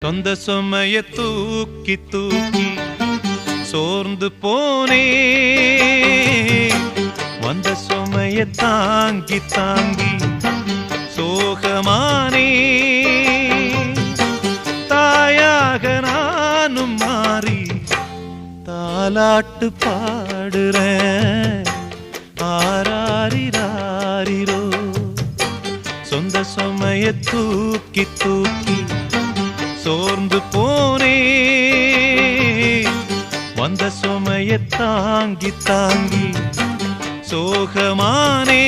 சொந்த சுமைய தூக்கி தூக்கி சோர்ந்து போனே, வந்த சுமைய தாங்கி தாங்கி சோகமானே. தாயாக நானும் மாறி தாலாட்டு பாடுறேன், ஆராரிராரிரோ. சொந்த சுமைய தூக்கி தூக்கி சோர்ந்து போனே, வந்த சுமைய தாங்கி தாங்கி சோகமானே.